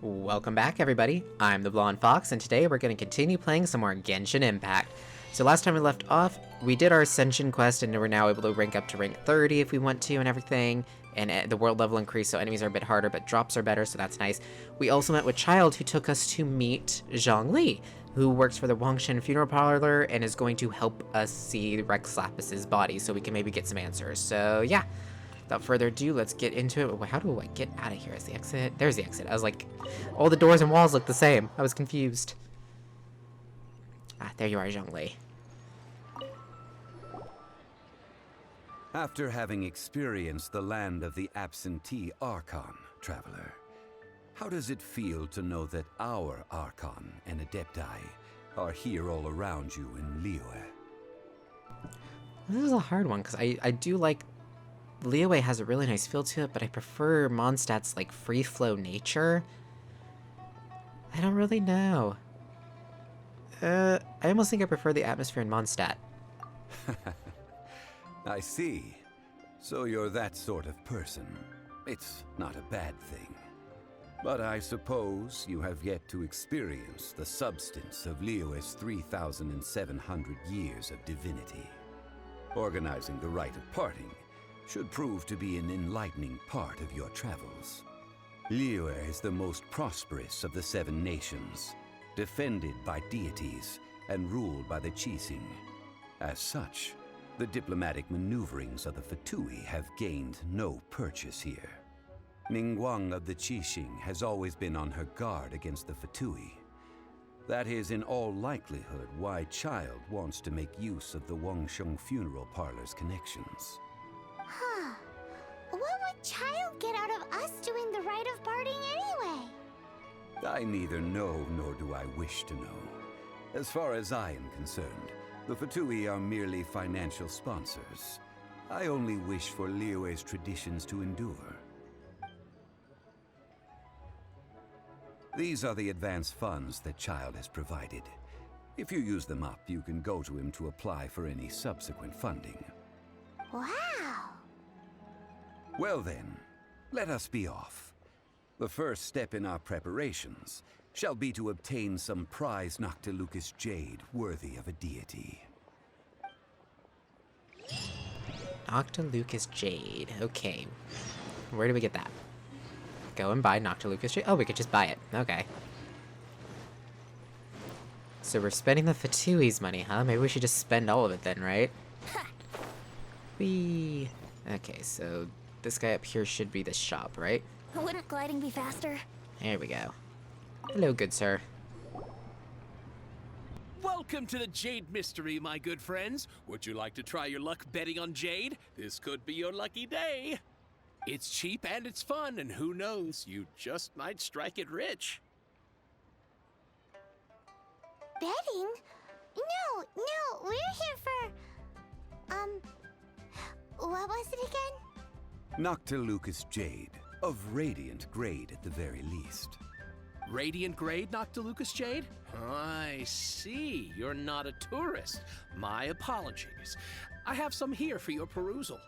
Welcome back, everybody. I'm the Blonde Fox, and today we're going to continue playing some more Genshin Impact. So last time we left off, we did our Ascension quest, and we're now able to rank up to rank 30 if we want to and everything. And the world level increased, so enemies are a bit harder, but drops are better, so that's nice. We also met with Child, who took us to meet Zhongli, who works for the Wangshan Funeral Parlor and is going to help us see Rex Lapis's body, so we can maybe get some answers. So yeah. Without further ado, let's get into it. How do I get out of here? Is the exit? There's the exit. I was like, all the doors and walls look the same. I was confused. Ah, there you are, Zhongli. After having experienced the land of the absentee Archon, traveler, how does it feel to know that our Archon and Adepti are here all around you in Liyue? This is a hard one, because I do like... Liyue has a really nice feel to it, but I prefer Mondstadt's, like, free-flow nature. I don't really know. I almost think I prefer the atmosphere in Mondstadt. I see. So you're that sort of person. It's not a bad thing. But I suppose you have yet to experience the substance of Liyue's 3,700 years of divinity. Organizing the rite of parting should prove to be an enlightening part of your travels. Liyue is the most prosperous of the 7 nations, defended by deities and ruled by the Qixing. As such, the diplomatic maneuverings of the Fatui have gained no purchase here. Ningguang of the Qixing has always been on her guard against the Fatui. That is in all likelihood why Child wants to make use of the Wangshan Funeral Parlor's connections. Huh. What would Child get out of us doing the rite of parting anyway? I neither know nor do I wish to know. As far as I am concerned, the Fatui are merely financial sponsors. I only wish for Liyue's traditions to endure. These are the advance funds that Child has provided. If you use them up, you can go to him to apply for any subsequent funding. Wow. Well then, let us be off. The first step in our preparations shall be to obtain some prize Noctilucous jade worthy of a deity. Noctilucous jade. Okay. Where do we get that? Go and buy Noctilucous jade. Oh, we could just buy it. Okay. So we're spending the Fatui's money, huh? Maybe we should just spend all of it then, right? Whee! Okay, so this guy up here should be the shop, right? Wouldn't gliding be faster? There we go. Hello, good sir. Welcome to the Jade Mystery, my good friends. Would you like to try your luck betting on Jade? This could be your lucky day. It's cheap and it's fun, and who knows, you just might strike it rich. Betting? No, we're here for... What was it again? Noctilucous jade, of radiant grade at the very least. Radiant grade, Noctilucous Jade? I see. You're not a tourist. My apologies. I have some here for your perusal.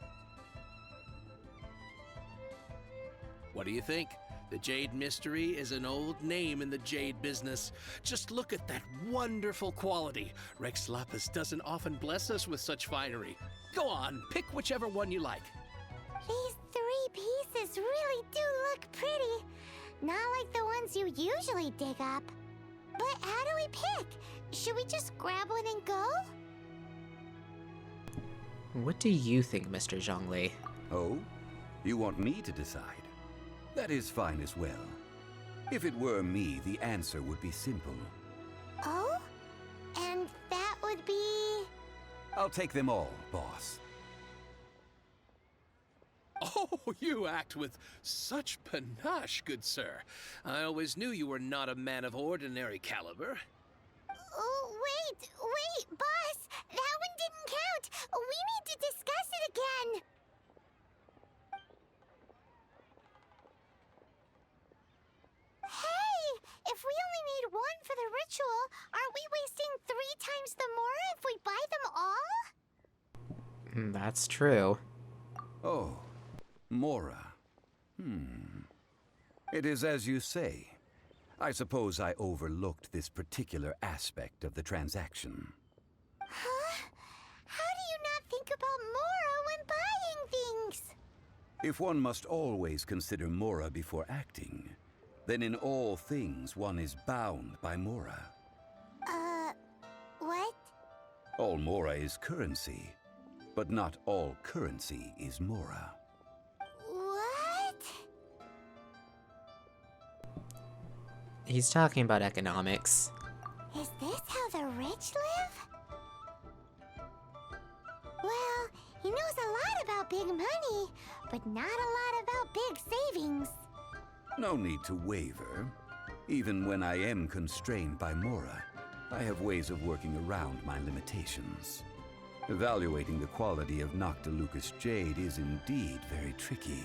What do you think? The Jade Mystery is an old name in the jade business. Just look at that wonderful quality. Rex Lapis doesn't often bless us with such finery. Go on, pick whichever one you like. These 3 pieces really do look pretty. Not like the ones you usually dig up. But how do we pick? Should we just grab one and go? What do you think, Mr. Zhongli? Oh? You want me to decide? That is fine as well. If it were me, the answer would be simple. Oh? And that would be... I'll take them all, boss. Oh, you act with such panache, good sir. I always knew you were not a man of ordinary caliber. Oh, wait, boss! That one didn't count! We need to discuss it again! Hey! If we only need one for the ritual, aren't we wasting 3 times the more if we buy them all? That's true. Oh, Mora. It is as you say. I suppose I overlooked this particular aspect of the transaction. Huh? How do you not think about Mora when buying things? If one must always consider Mora before acting, then in all things one is bound by Mora. What? All Mora is currency, but not all currency is Mora. What? He's talking about economics. Is this how the rich live? Well, he knows a lot about big money, but not a lot about big savings. No need to waver. Even when I am constrained by Mora, I have ways of working around my limitations. Evaluating the quality of Noctilucous jade is indeed very tricky.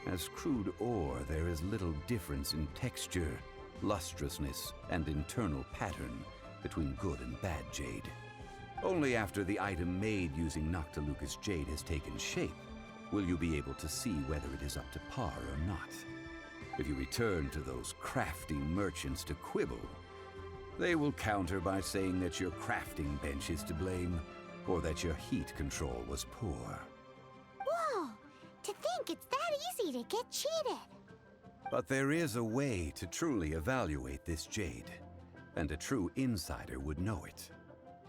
As crude ore, there is little difference in texture, lustrousness, and internal pattern between good and bad jade. Only after the item made using Noctilucous jade has taken shape will you be able to see whether it is up to par or not. If you return to those crafty merchants to quibble, they will counter by saying that your crafting bench is to blame, or that your heat control was poor. Whoa! To think it's that easy to get cheated. But there is a way to truly evaluate this jade, and a true insider would know it.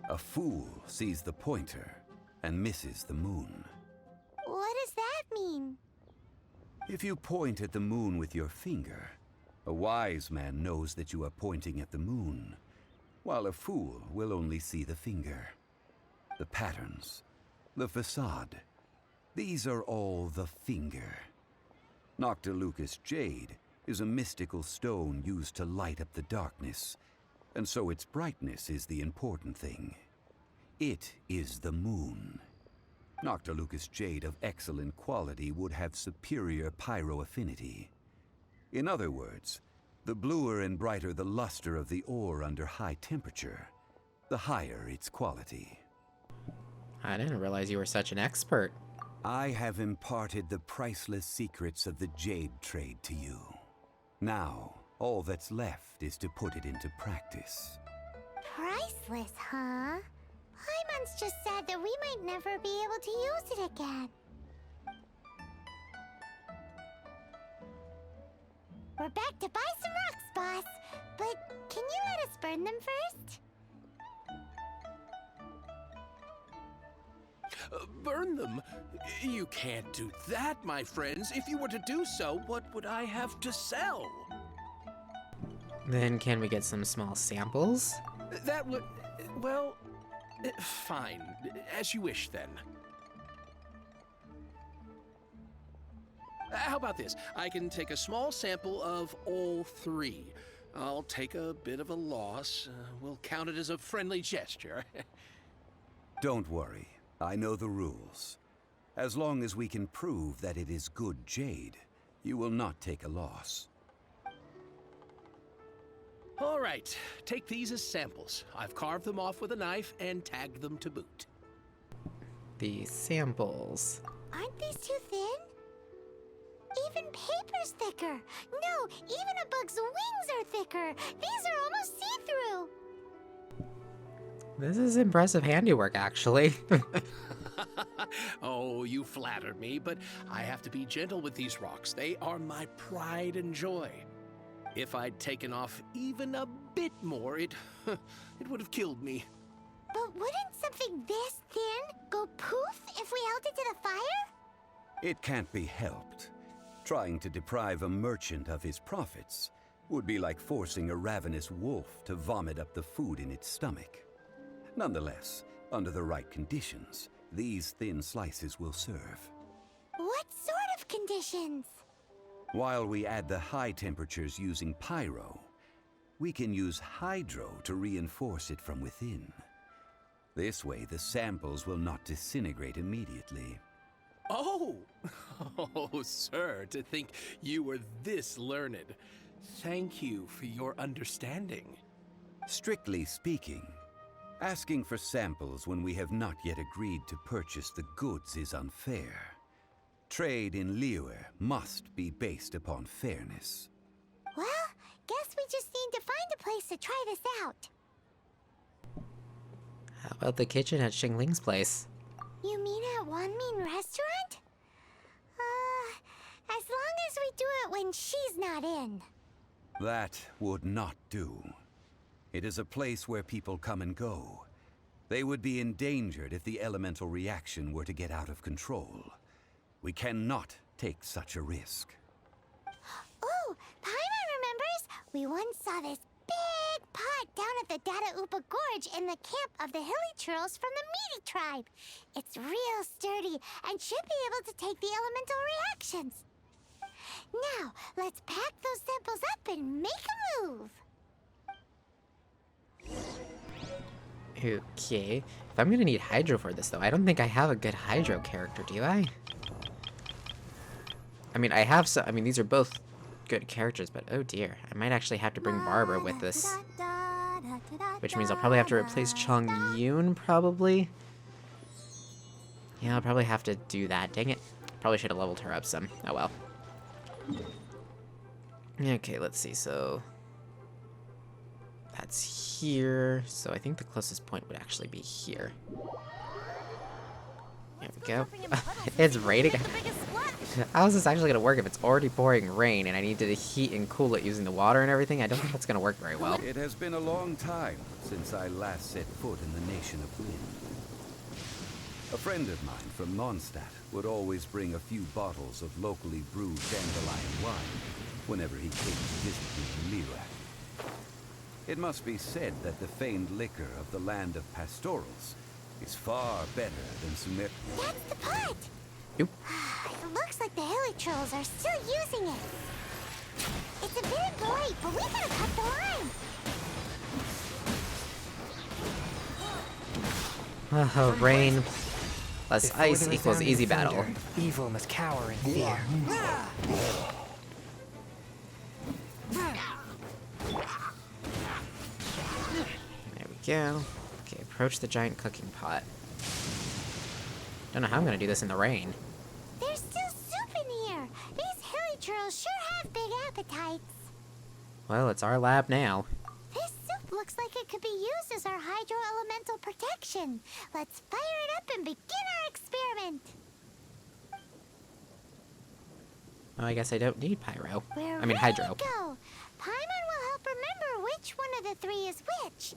A fool sees the pointer and misses the moon. What does that mean? If you point at the moon with your finger, a wise man knows that you are pointing at the moon, while a fool will only see the finger. The patterns, the facade, these are all the finger. Noctilucous jade is a mystical stone used to light up the darkness, and so its brightness is the important thing. It is the moon. Noctilucous jade of excellent quality would have superior pyro affinity. In other words, the bluer and brighter the luster of the ore under high temperature, the higher its quality. I didn't realize you were such an expert. I have imparted the priceless secrets of the jade trade to you. Now, all that's left is to put it into practice. Priceless, huh? Paimon's just said that we might never be able to use it again. We're back to buy some rocks, boss. But can you let us burn them first? Burn them? You can't do that, my friends. If you were to do so, what would I have to sell? Then can we get some small samples? That would... well... fine. As you wish, then. How about this? I can take a small sample of all three. I'll take a bit of a loss. We'll count it as a friendly gesture. Don't worry. I know the rules. As long as we can prove that it is good jade, you will not take a loss. All right, take these as samples. I've carved them off with a knife and tagged them to boot. The samples. Aren't these too thin? Even paper's thicker. No, even a bug's wings are thicker. These are almost see-through. This is impressive handiwork, actually. Oh, you flatter me, but I have to be gentle with these rocks. They are my pride and joy. If I'd taken off even a bit more, it would have killed me. But wouldn't something this thin go poof if we held it to the fire? It can't be helped. Trying to deprive a merchant of his profits would be like forcing a ravenous wolf to vomit up the food in its stomach. Nonetheless, under the right conditions, these thin slices will serve. What sort of conditions? While we add the high temperatures using pyro, we can use hydro to reinforce it from within. This way, the samples will not disintegrate immediately. Oh! Oh, sir, to think you were this learned. Thank you for your understanding. Strictly speaking, asking for samples when we have not yet agreed to purchase the goods is unfair. Trade in Liyue must be based upon fairness. Well, Guess we just need to find a place to try this out. How about the kitchen at Xingling's place? You mean at Wanmin restaurant? As long as we do it when she's not in. That would not do. It is a place where people come and go. They would be endangered if the elemental reaction were to get out of control. We cannot take such a risk. Oh, Paimon remembers! We once saw this big pot down at the Data Upa Gorge in the camp of the Hilly Churls from the Meaty tribe. It's real sturdy and should be able to take the elemental reactions. Now, let's pack those samples up and make a move. Okay. If I'm gonna need Hydro for this, though, I don't think I have a good Hydro character, do I? I mean, I have some. I mean, these are both good characters, but oh dear. I might actually have to bring Barbara with this. Which means I'll probably have to replace Chong Yoon, probably. Yeah, I'll probably have to do that. Dang it. Probably should have leveled her up some. Oh well. Okay, let's see. So that's here. So I think the closest point would actually be here. There we go. It's raining. How is this actually going to work if it's already pouring rain and I need to heat and cool it using the water and everything? I don't think that's going to work very well. It has been a long time since I last set foot in the Nation of Wind. A friend of mine from Mondstadt would always bring a few bottles of locally brewed dandelion wine whenever he came to visit me in Liyue. It must be said that the famed liquor of the land of pastorals is far better than Sumer. That's the pot! Oop. It looks like the Hilly Trolls are still using it. It's a bit bright, but we gotta cut the line. Oh, rain plus Before ice there was equals sound easy and battle. thunder, evil must cower in fear. There we go. Okay, approach the giant cooking pot. Don't know how I'm gonna do this in the rain. There's still soup in here. These Hilly Trolls sure have big appetites. Well, it's our lab now. This soup looks like it could be used as our hydro elemental protection. Let's fire it up and begin our experiment. Oh, I guess I don't need pyro. We're I mean ready hydro. to go. Paimon will help remember which one of the three is which.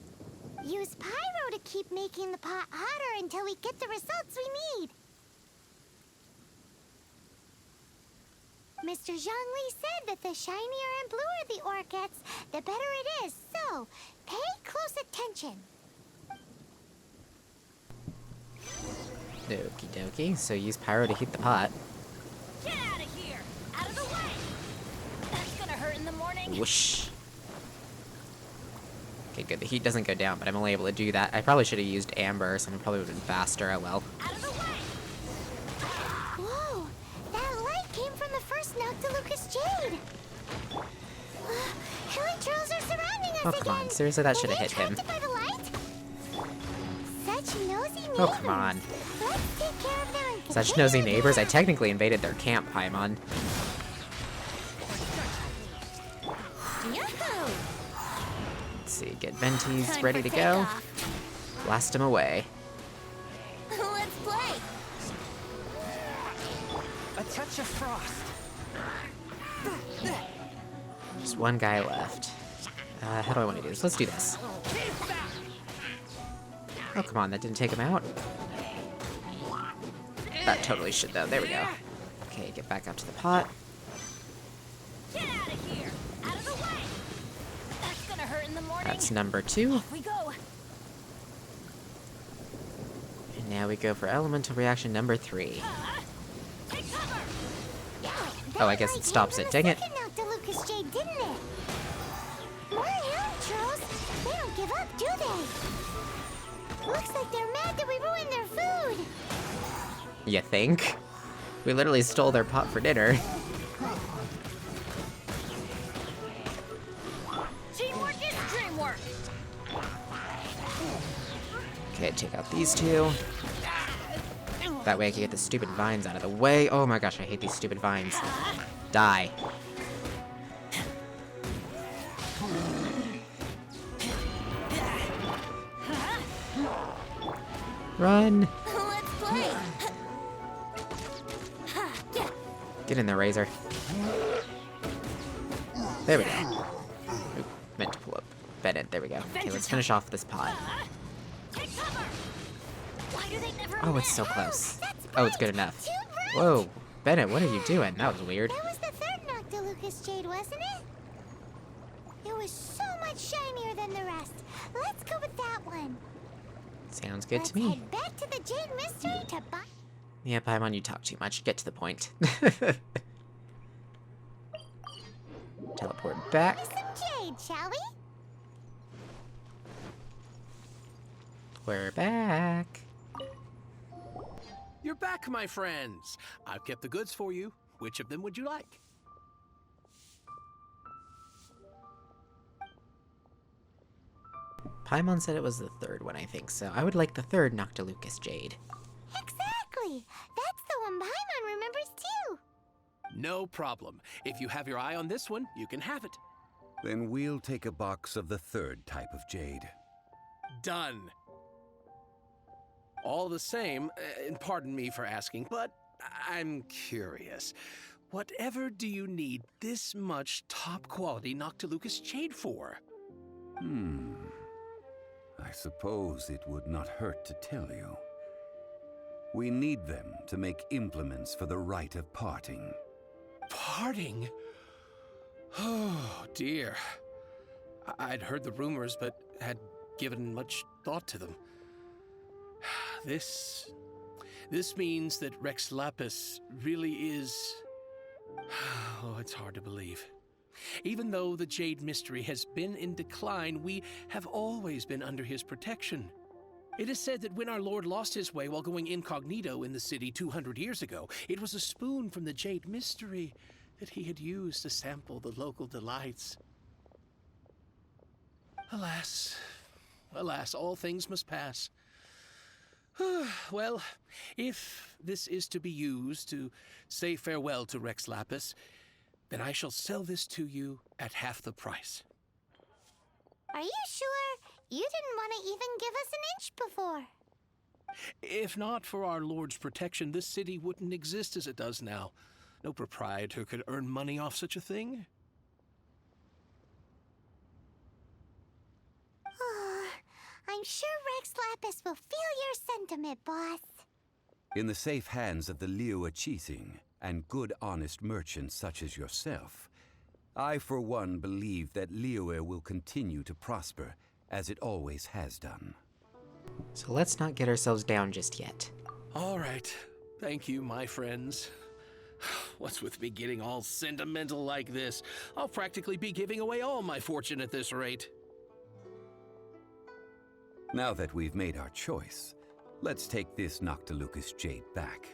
Use pyro to keep making the pot hotter until we get the results we need. Mr. Zhongli said that the shinier and bluer the ore gets, the better it is. So, pay close attention. Okie dokie. So use pyro to heat the pot. Get out of here! Out of the way! That's gonna hurt in the morning. Whoosh. Okay, good. The heat doesn't go down, but I'm only able to do that. I probably should have used amber or something. Probably would have been faster. Oh well. Out of the way! Whoa! That light came from the first Noctilucous Jade! Hilly Trolls are surrounding us Oh, again! come on. Seriously, that should have Were hit they him. attracted by the light? Such nosy neighbors! Oh, come on. Let's take care of them and Such continue nosy our neighbors. I path. technically invaded their camp, Paimon. Yahoo! Let's see. Get Venties Time ready for to go. takeoff. Blast him away. Let's play! A touch of frost. Just one guy left. How do I want to do this? Let's do this. Oh, come on. That didn't take him out. That totally should, though. There we go. Okay, get back up to the pot. Get out of here! Out of the way! That's gonna hurt in the morning. That's number 2. Off we go! And now we go for elemental reaction number 3. Take cover! Oh, I guess it stops it. Dang it. Noctilucous Jade, didn't it? More Hilly Trolls. They don't give up, do they? Looks like they're mad that we ruined their food. You think? We literally stole their pot for dinner. Teamwork is dreamwork! Okay, take out these 2. That way I can get the stupid vines out of the way. Oh my gosh, I hate these stupid vines. Die. Run! Let's play. Get in there, Razor. There we go. Oop, meant to pull up Bennett. There we go. Okay, let's finish off this pod. Take cover. Why do they never Oh, it's so win? close. That's Oh, it's right. good enough. Too right. Whoa, Bennett, what are you doing? That was weird. That was the third Noctilucous Jade, wasn't it? It was so much shinier than the rest. Let's go with that one. Sounds good Let's to me. head back to the Jade Mystery to buy. Yeah, Paimon, you talk too much. Get to the point. Teleport back. Some jade, shall we? We're back. You're back, my friends. I've kept the goods for you. Which of them would you like? Paimon said it was the third one, I think, so I would like the third Noctilucous Jade. Exactly. That's the one Paimon remembers too. No problem. If you have your eye on this one, you can have it. Then we'll take a box of the third type of jade. Done. All the same, and pardon me for asking, but I'm curious. Whatever do you need this much top-quality Noctilucous Jade for? I suppose it would not hurt to tell you. We need them to make implements for the rite of parting. Parting? Oh, dear. I'd heard the rumors, but had given much thought to them. This means that Rex Lapis really is... Oh, it's hard to believe. Even though the Jade Mystery has been in decline, we have always been under his protection. It is said that when our Lord lost his way while going incognito in the city 200 years ago, it was a spoon from the Jade Mystery that he had used to sample the local delights. Alas, alas, all things must pass. Well, if this is to be used to say farewell to Rex Lapis, then I shall sell this to you at half the price. Are you sure? You didn't want to even give us an inch before. If not for our Lord's protection, this city wouldn't exist as it does now. No proprietor could earn money off such a thing. I'm sure Rex Lapis will feel your sentiment, boss. In the safe hands of the Liyue Qixing and good honest merchants such as yourself, I for one believe that Liyue will continue to prosper as it always has done. So let's not get ourselves down just yet. All right. Thank you, my friends. What's with me getting all sentimental like this? I'll practically be giving away all my fortune at this rate. Now that we've made our choice, let's take this Noctilucous Jade back.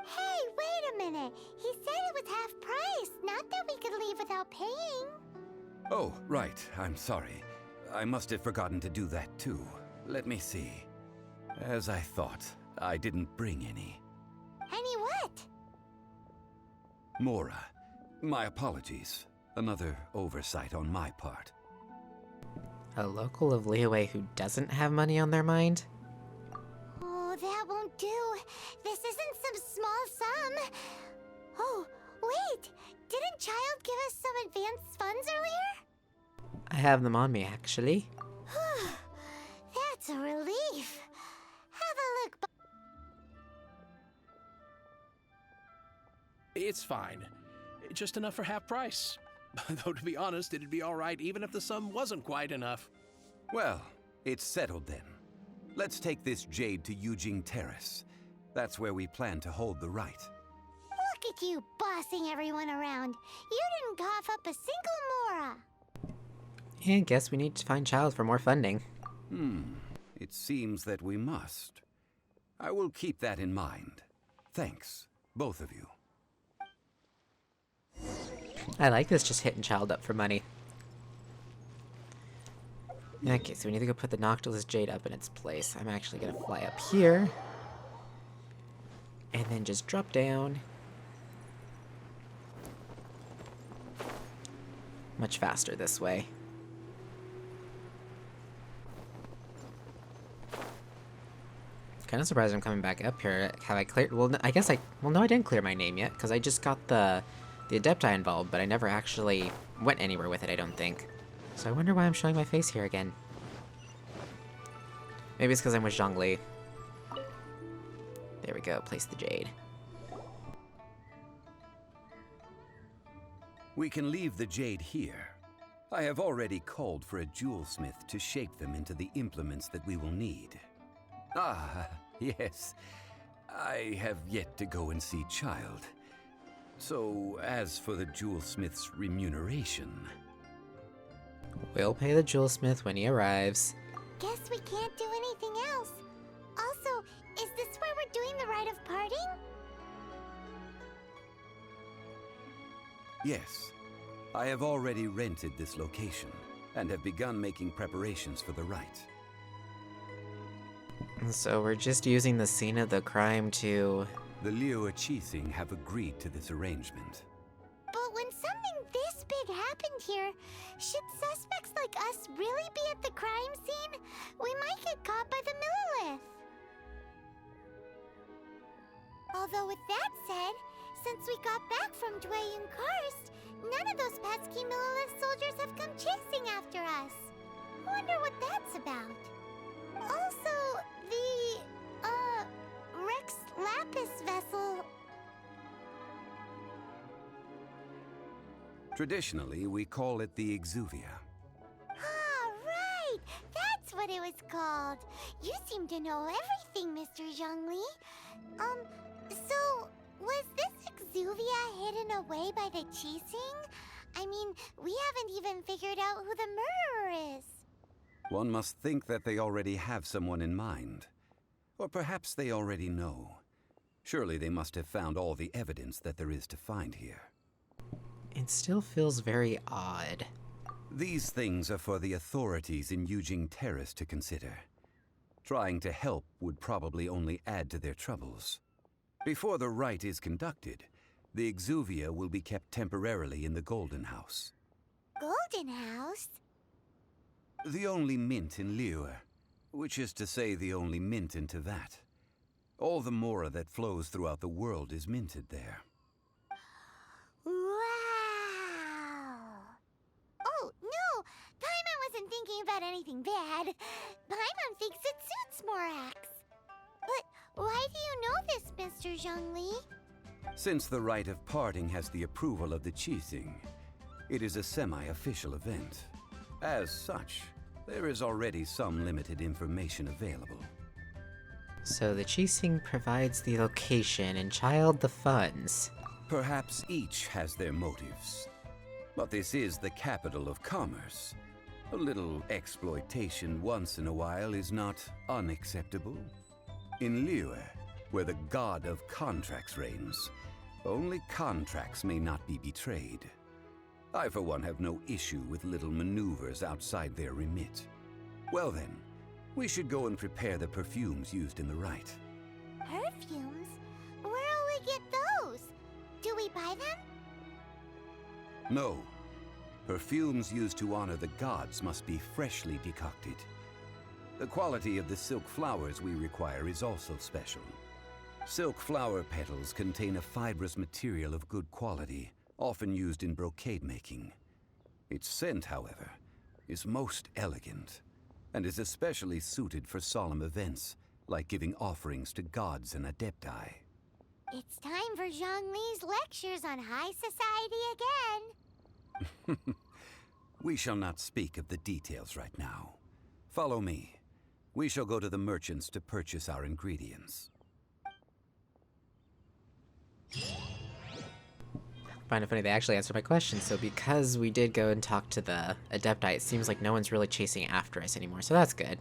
Hey, wait a minute. He said it was half price, not that we could leave without paying. Oh, right. I'm sorry. I must have forgotten to do that too. Let me see. As I thought, I didn't bring any. Any what? Mora, my apologies. Another oversight on my part. A local of Liyue who doesn't have money on their mind? Oh, that won't do. This isn't some small sum. Oh, wait. Didn't Child give us some advanced funds earlier? I have them on me, actually. That's a relief. Have a look. It's fine. Just enough for half price. Though, to be honest, it'd be all right even if the sum wasn't quite enough. Well, it's settled then. Let's take this jade to Yujing Terrace. That's where we plan to hold the rite. Look at you bossing everyone around. You didn't cough up a single Mora. And guess we need to find Child for more funding. It seems that we must. I will keep that in mind. Thanks, both of you. I like this just hitting Child up for money. Okay, so we need to go put the Noctilus Jade up in its place. I'm actually gonna fly up here. And then just drop down. Much faster this way. Kind of surprised I'm coming back up here. Have I cleared? Well, I guess well, no, I didn't clear my name yet, because I just got the Adepti involved, but I never actually went anywhere with it, I don't think. So I wonder why I'm showing my face here again. Maybe it's because I'm with Zhongli. There we go, place the jade. We can leave the jade here. I have already called for a jewelsmith to shape them into the implements that we will need. Ah, yes. I have yet to go and see Child. So, as for the jewelsmith's remuneration... We'll pay the jewelsmith when he arrives. Guess we can't do anything else. Also, is this where we're doing the rite of parting? Yes. I have already rented this location, and have begun making preparations for the rite. So we're just using the scene of the crime to... The Liu Qixing have agreed to this arrangement. But when something this big happened here, should suspects like us really be at the crime scene? We might get caught by the Millilith. Although with that said, since we got back from Dway and Karst, none of those pesky Millilith soldiers have come chasing after us. Wonder what that's about. Also, the, Rex Lapis vessel... Traditionally, we call it the Exuvia. Ah, right! That's what it was called. You seem to know everything, Mr. Zhongli. So, was this Exuvia hidden away by the Qixing? I mean, we haven't even figured out who the murderer is. One must think that they already have someone in mind. Or perhaps they already know. Surely they must have found all the evidence that there is to find here. It still feels very odd. These things are for the authorities in Yujing Terrace to consider. Trying to help would probably only add to their troubles. Before the rite is conducted, the Exuvia will be kept temporarily in the Golden House. Golden House? The only mint in Liyue, which is to say the only mint in Teyvat. All the mora that flows throughout the world is minted there. Wow! Oh, no! Paimon wasn't thinking about anything bad. Paimon thinks it suits Morax. But why do you know this, Mr. Zhongli? Since the rite of parting has the approval of the Qixing, it is a semi-official event. As such, there is already some limited information available. So the Qixing provides the location and Child the funds. Perhaps each has their motives. But this is the capital of commerce. A little exploitation once in a while is not unacceptable. In Liyue, where the god of contracts reigns, only contracts may not be betrayed. I, for one, have no issue with little maneuvers outside their remit. Well then, we should go and prepare the perfumes used in the rite. Perfumes? Where'll we get those? Do we buy them? No. Perfumes used to honor the gods must be freshly decocted. The quality of the silk flowers we require is also special. Silk flower petals contain a fibrous material of good quality, often used in brocade making. Its scent, however, is most elegant, and is especially suited for solemn events, like giving offerings to gods and adepti. It's time for Zhongli's lectures on high society again. We shall not speak of the details right now. Follow me. We shall go to the merchants to purchase our ingredients. Find it funny, they actually answered my question. So because we did go and talk to the Adepti, it seems like no one's really chasing after us anymore, so that's good.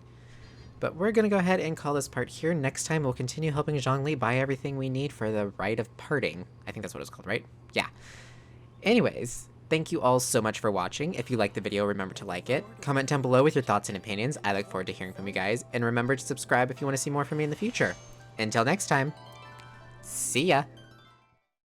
But we're gonna go ahead and call this part here. Next time we'll continue helping Zhongli buy everything we need for the rite of parting. I think that's what it's called, right? Yeah. Anyways, thank you all so much for watching. If you liked the video, remember to like it. Comment down below with your thoughts and opinions. I look forward to hearing from you guys. And remember to subscribe if you want to see more from me in the future. Until next time, see ya!